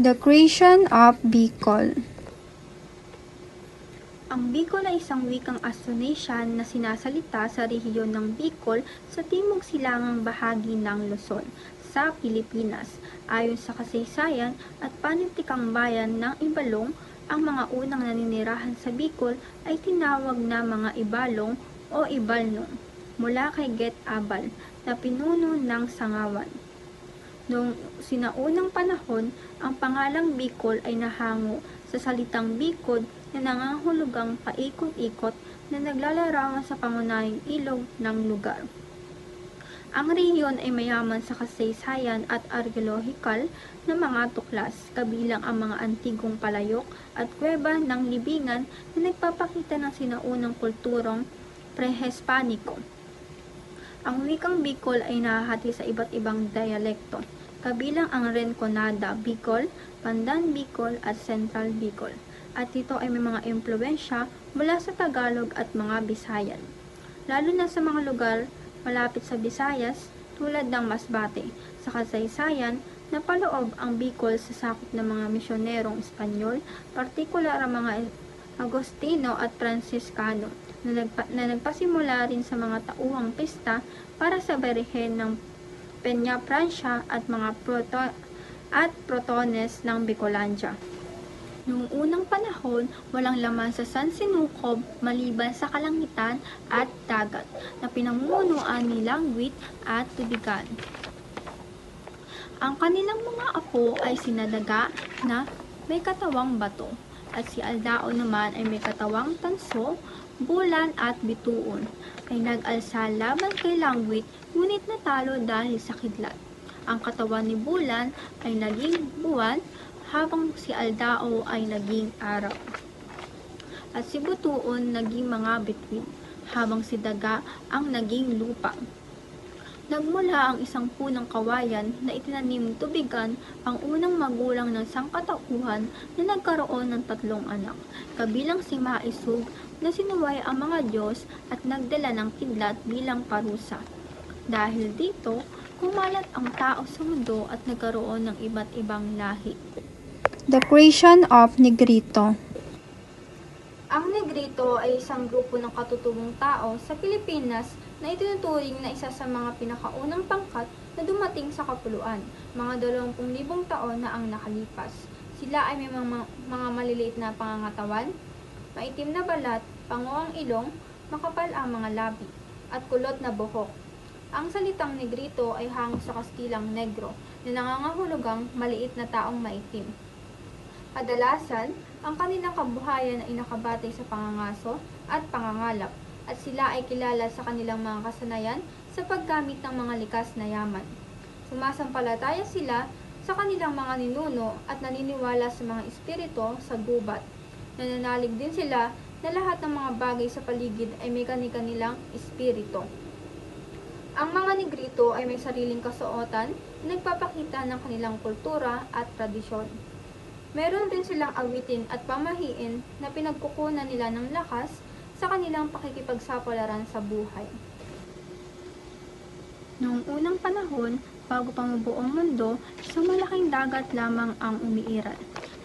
The creation of Bicol. Ang Bicol ay isang wikang Austronesian na sinasalita sa rehiyon ng Bicol sa timog silangang bahagi ng Luzon, sa Pilipinas. Ayon sa kasaysayan at panitikang bayan ng Ibalong, ang mga unang naninirahan sa Bicol ay tinawag na mga Ibalong o Ibalnong, mula kay Get Abal, na pinuno ng Sangawan. Noong sinaunang panahon, ang pangalang Bicol ay nahango sa salitang Bicod na nangangahulugang paikot-ikot na naglalarawan sa pangunahing ilog ng lugar. Ang rehiyon ay mayaman sa kasaysayan at arkeolohikal na mga tuklas, kabilang ang mga antigong palayok at kuweba ng libingan na nagpapakita ng sinaunang kulturang pre-Hispaniko. Ang wikang Bicol ay nahahati sa iba't ibang dialekto, kabilang ang Rinconada Bicol, Pandan Bicol at Central Bicol, at ito ay may mga impluwensya mula sa Tagalog at mga Bisayan, lalo na sa mga lugar malapit sa Visayas tulad ng Masbate. Sa kasaysayan, napaloob ang Bicol sa sakop ng mga misyonerong Espanyol, partikular ang mga Agostino at Franciscano, na nagpasimula rin sa mga tauhang pista para sa Birhen ng Peña Francia at mga protones ng Bicolandia. Noong unang panahon, walang laman sa San Sinukob maliban sa kalangitan at dagat na pinamumunuan ni Langwit at Tubigan. Ang kanilang mga apo ay sina Daga na may katawang bato, at si Aldao naman ay may katawang tanso, bulan at bituon, ay nag-alsa laban kay Langwit, ngunit natalo dahil sa kidlat. Ang katawan ni Bulan ay naging buwan, habang si Aldao ay naging araw, at si Butuon naging mga bituin, habang si Daga ang naging lupa. Nagmula ang isang punang kawayan na itinanim Tubigan, ang unang magulang ng sangkatauhan, na nagkaroon ng 3 anak, kabilang si Maisug na sinuway ang mga Diyos at nagdala ng kidlat bilang parusa. Dahil dito, kumalat ang tao sa mundo at nagkaroon ng iba't ibang lahi. The creation of Negrito. Ang Negrito ay isang grupo ng katutubong tao sa Pilipinas na itinuturing na isa sa mga pinakaunang pangkat na dumating sa kapuluan, mga 20,000 taon na ang nakalipas. Sila ay may mga maliliit na pangangatawan, maitim na balat, pango ang ilong, makapal ang mga labi, at kulot na buhok. Ang salitang Negrito ay hango sa Kastilang negro, na nangangahulugang maliit na taong maitim. Kadalasan, ang kanilang kabuhayan ay nakabatay sa pangangaso at pangangalap, at sila ay kilala sa kanilang mga kasanayan sa paggamit ng mga likas na yaman. Sumasampalataya sila sa kanilang mga ninuno at naniniwala sa mga espiritu sa gubat. Nananalig din sila na lahat ng mga bagay sa paligid ay may kani-kanilang espiritu. Ang mga Negrito ay may sariling kasuotan na nagpapakita ng kanilang kultura at tradisyon. Meron din silang awitin at pamahiin na pinagkukunan nila ng lakas sa kanilang pakikipagsapalaran sa buhay. Noong unang panahon, bago pa mabuo ang mundo, isang malaking dagat lamang ang umiiral.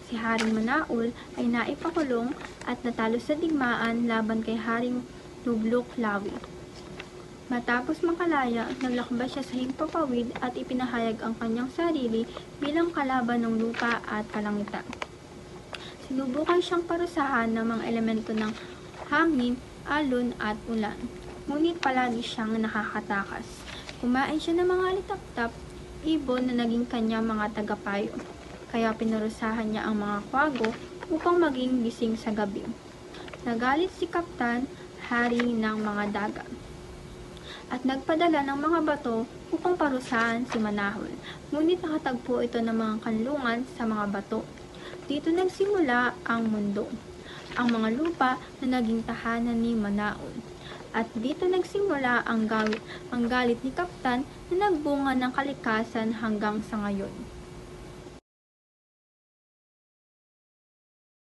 Si Haring Manaul ay naipakulong at natalo sa digmaan laban kay Haring Lugluk-Lawi. Matapos makalaya, naglakbay siya sa himpapawid at ipinahayag ang kanyang sarili bilang kalaban ng lupa at kalangitan. Sinubukan siyang parusahan ng mga elemento ng hangin, alon at ulan, ngunit palagi siyang nakakatakas. Kumain siya ng mga alitaptap, ibon na naging kanyang mga tagapayo, kaya pinurusahan niya ang mga kwago upang maging gising sa gabi. Nagalit si Kaptan, hari ng mga dagat, at nagpadala ng mga bato upang parusahan si Manahol, ngunit nakatagpo ito ng mga kanlungan sa mga bato. Dito nagsimula ang mundo, ang mga lupa na naging tahanan ni Manahol, at dito nagsimula ang galit ni Kaptan na nagbunga ng kalikasan hanggang sa ngayon.